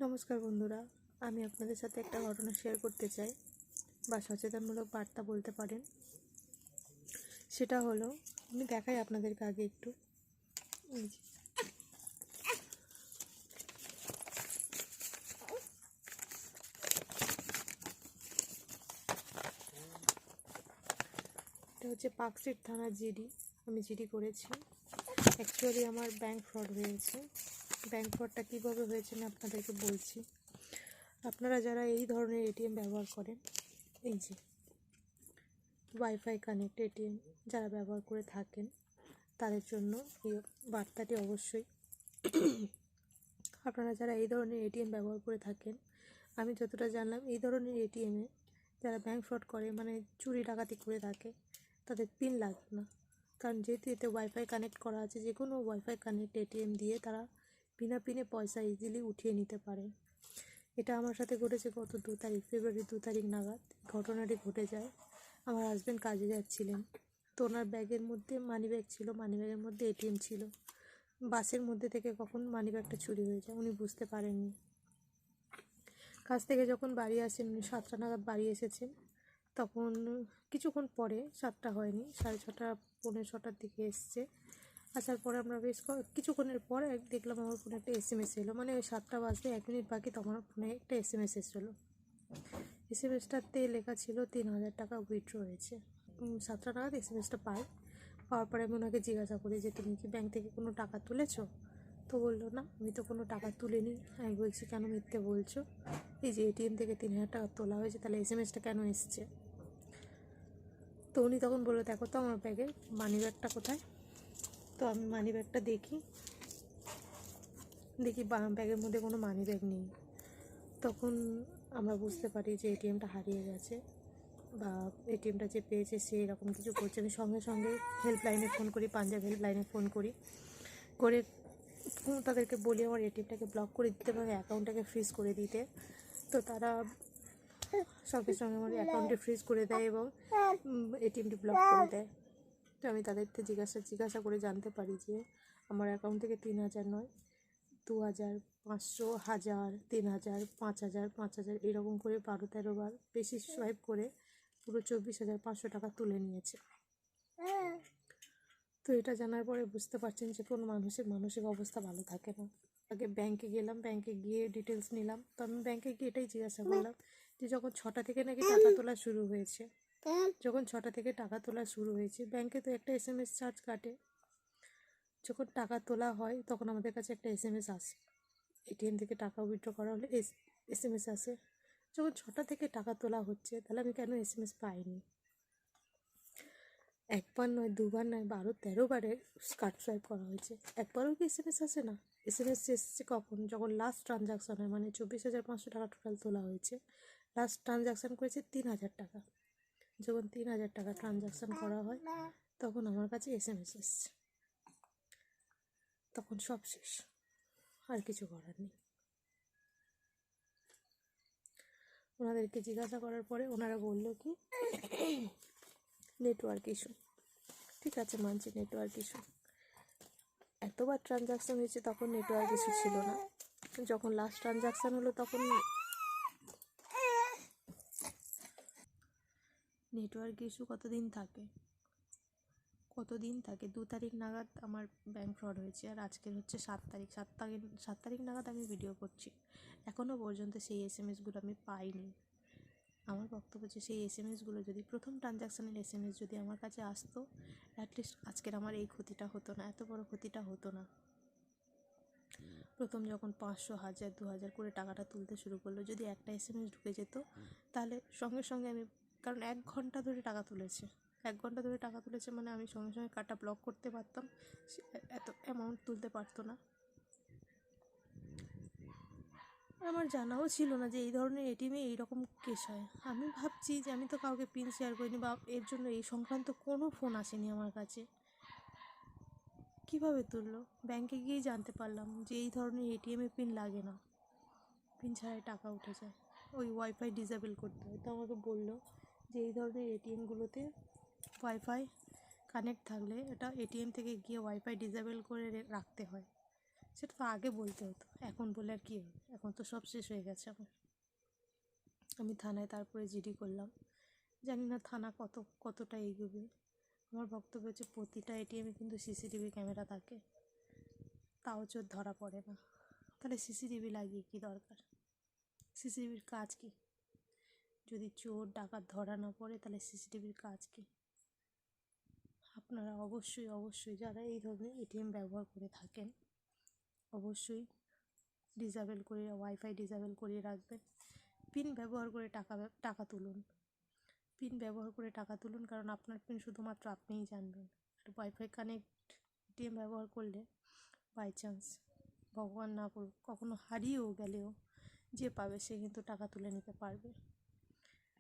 নমস্কার বন্ধুরা, আমি আপনাদের সাথে একটা ঘটনা শেয়ার করতে চাই বা সচেতনমূলক বার্তা বলতে পারেন। সেটা হলো, আমি দেখাই আপনাদেরকে আগে একটু। এই যে, এটা হচ্ছে পার্কস্ট্রিট থানার জিডি। আমি জিডি করেছি। অ্যাকচুয়ালি আমার ব্যাংক ফ্রড হয়েছে। ব্যাংক ফ্রডটা কীভাবে হয়েছে আমি আপনাদেরকে বলছি। আপনারা যারা এই ধরনের এটিএম ব্যবহার করেন, এই যে ওয়াইফাই কানেক্ট এটিএম যারা ব্যবহার করে থাকেন, তাদের জন্য এই বার্তাটি অবশ্যই। আপনারা যারা এই ধরনের এটিএম ব্যবহার করে থাকেন, আমি যতটা জানলাম এই ধরনের এটিএমে যারা ব্যাংক ফ্রড করে, মানে চুরি ডাকাতি করে থাকে, তাদের পিন লাগবে না। কারণ যেহেতু এতে ওয়াইফাই কানেক্ট করা আছে, যে কোনো ওয়াইফাই কানেক্ট এটিএম দিয়ে তারা বিনা পিনে পয়সা ইজিলি উঠিয়ে নিতে পারে। এটা আমার সাথে ঘটেছে গত 2 তারিখ, ফেব্রুয়ারি 2 তারিখ নাগাদ ঘটনাটি ঘটে যায়। আমার হাজব্যান্ড কাজে যাচ্ছিলেন, তো ওনার ব্যাগের মধ্যে মানি ব্যাগ ছিল, মানি ব্যাগের মধ্যে এটিএম ছিল। বাসের মধ্যে থেকে কখন মানি ব্যাগটা চুরি হয়ে যায় উনি বুঝতে পারেননি। কাজ থেকে যখন বাড়ি আসেন, উনি 7টা নাগাদ বাড়ি এসেছেন। তখন কিছুক্ষণ পরে, 7টা হয়নি, 6:30 পৌনে 6টার দিকে এসছে। আসার পরে আমরা বেশ কিছুক্ষণের পর দেখলাম আমার ফোনে একটা SMS এলো, মানে ওই 7টা বাজতে 1 মিনিট বাকি তখন আমার ফোনে একটা SMS এসেছিলো। SMSটাতে লেখা ছিল 3,000 টাকা উইথড্র হয়েছে। 7টা নাগাদ SMSটা পাই। পাওয়ার পরে আমি ওনাকে জিজ্ঞাসা করি যে তুমি কি ব্যাংক থেকে কোনো টাকা তুলেছো? তো বললো না, আমি তো কোনো টাকা তুলিনি। আমি বলছি কেন মিথ্যে বলছো? এই যে এটিএম থেকে 3,000 টাকা তোলা হয়েছে, তাহলে SMSটা কেন এসছে? তো উনি তখন বললো দেখো তো আমার ব্যাগে মানি ব্যাগটা কোথায়। তো আমি মানি ব্যাগটা দেখি ব্যাগের মধ্যে কোনো মানি ব্যাগ নেই। তখন আমরা বুঝতে পারি যে এটিএমটা হারিয়ে গেছে, বা এটিএমটা যে পেয়েছে সে এরকম কিছু করছে। আমি সঙ্গে সঙ্গে হেল্পলাইনে ফোন করি, পাঞ্জাব হেল্পলাইনে ফোন করে তাদেরকে বলি আমার এটিএমটাকে ব্লক করে দিতে বা অ্যাকাউন্টটাকে ফ্রিজ করে দিতে। তো তারা সঙ্গে সঙ্গে আমার অ্যাকাউন্টে ফ্রিজ করে দেয় এবং এটিএমটি ব্লক করে দেয়। তো আমি তাদেরকে জিজ্ঞাসা করে জানতে পারি যে আমার অ্যাকাউন্ট থেকে 3,000 নয়, 2,000, 500, 1,000, 3,000, 5,000, 5,000 এরকম করে 12-13 বার বেশি সোয়াইপ করে পুরো 24,500 টাকা তুলে নিয়েছে। তো এটা জানার পরে বুঝতে পারছেন যে কোনো মানুষের মানসিক অবস্থা ভালো থাকে না। আগে ব্যাংকে গেলাম, ব্যাংকে গিয়ে ডিটেলস নিলাম। তো আমি ব্যাংকে গিয়ে এটাই জিজ্ঞাসা করলাম যে যখন 6টা থেকে নাকি টাকা তোলা শুরু হয়েছে, ব্যাংকে তো একটা SMS চার্জ কাটে। যখন টাকা তোলা হয় তখন আমাদের কাছে একটা SMS আসে, এটিএম থেকে টাকা উইথড্র করা হলে SMS আসে। যখন 6টা থেকে টাকা তোলা হচ্ছে, তাহলে আমি কেন SMS পাইনি? একবার নয়, দুবার নয়, 12-13 বারে কার্ড সোয়াইপ করা হয়েছে, একবারও কি SMS আসে না? SMS এসছে কখন? যখন লাস্ট ট্রানজাকশন হয়, মানে 24,500 টাকা টোটাল তোলা হয়েছে, লাস্ট ট্রানজাকশান করেছে 3,000 টাকা। যখন 3,000 টাকা ট্রানজাকশান করা হয় তখন আমার কাছে SMS এসছে। তখন সব শেষ, আর কিছু করার নেই। ওনাদেরকে জিজ্ঞাসা করার পরে ওনারা বললো কি নেটওয়ার্ক ইস্যু। ঠিক আছে, মানছি নেটওয়ার্ক ইস্যু। এতবার ট্রানজাকশান হয়েছে তখন নেটওয়ার্ক ইস্যু ছিল না। যখন লাস্ট ট্রানজাকশান হলো তখন নেটওয়ার্ক ইস্যু কতদিন থাকে? 2 তারিখ নাগাদ আমার ব্যাংক ফ্রড হয়েছে, আর আজকের হচ্ছে 7 তারিখ। 7 তারিখ নাগাদ আমি ভিডিও করছি, এখনও পর্যন্ত সেই SMSগুলো আমি পাইনি। আমার বক্তব্য যে সেই SMSগুলো যদি প্রথম ট্রানজাকশানের SMS যদি আমার কাছে আসতো, অ্যাটলিস্ট আজকের আমার এই ক্ষতিটা হতো না, এত বড় ক্ষতিটা হতো না। প্রথম যখন 500, 1,000, 2,000 করে টাকাটা তুলতে শুরু করলো, যদি একটা SMS ঢুকে যেত তাহলে সঙ্গে সঙ্গে আমি, কারণ 1 ঘন্টা ধরে টাকা তুলেছে, 1 ঘন্টা ধরে টাকা তুলেছে মানে আমি সঙ্গে সঙ্গে কার্ডটা ব্লক করতে পারতাম, এত অ্যামাউন্ট তুলতে পারতো না। আমার জানাও ছিল না যে এই ধরনের এটিএমে এইরকম কেস হয়। আমি ভাবছি যে আমি তো কাউকে পিন শেয়ার করিনি, বা এর জন্য এই সংক্রান্ত কোনো ফোন আসেনি আমার কাছে। কীভাবে তুললো? ব্যাংকে গিয়েই জানতে পারলাম যে এই ধরনের এটিএমে পিন লাগে না, পিন ছাড়াই টাকা উঠে যায়, ওই ওয়াইফাই ডিসেবল করতে হয়। তো আমাকে বললো যে এই ধরনের এটিএমগুলোতে ওয়াইফাই কানেক্ট থাকলে এটা এটিএম থেকে গিয়ে ওয়াইফাই ডিসেবল করে রাখতে হয়, সেটা তো আগে বলতে হতো, এখন বলে আর কী হবে, এখন তো সব শেষ হয়ে গেছে আমার। আমি থানায় তারপরে জিডি করলাম, জানি না থানা কতটা এগোবে। আমার বক্তব্য হচ্ছে প্রতিটা এটিএমে কিন্তু সিসিটিভি ক্যামেরা থাকে, তাও চোর ধরা পড়ে না। তাহলে সিসিটিভি লাগিয়ে কী দরকার? সিসিটিভির কাজ কী? যদি চোর ডাকাত ধরা না পড়ে তাহলে সিসিটিভির কাজ কী? আপনারা অবশ্যই যারা এই ধরনের এটিএম ব্যবহার করে থাকেন অবশ্যই ওয়াইফাই ডিসেবল করিয়ে রাখবেন। পিন ব্যবহার করে টাকা তুলুন। পিন ব্যবহার করে টাকা তুলুন, কারণ আপনার পিন শুধুমাত্র আপনিই জানবেন। আর ওয়াইফাই কানেক্ট এটিএম ব্যবহার করলে বাই চান্স, ভগবান না করুক, কখনো হারিয়েও গেলেও যে পাবে সে কিন্তু টাকা তুলে নিতে পারবে।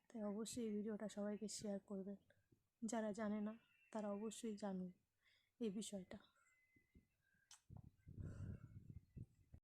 তাই অবশ্যই এই ভিডিওটা সবাইকে শেয়ার করবেন। যারা জানে না তারা অবশ্যই জানুন এই বিষয়টা।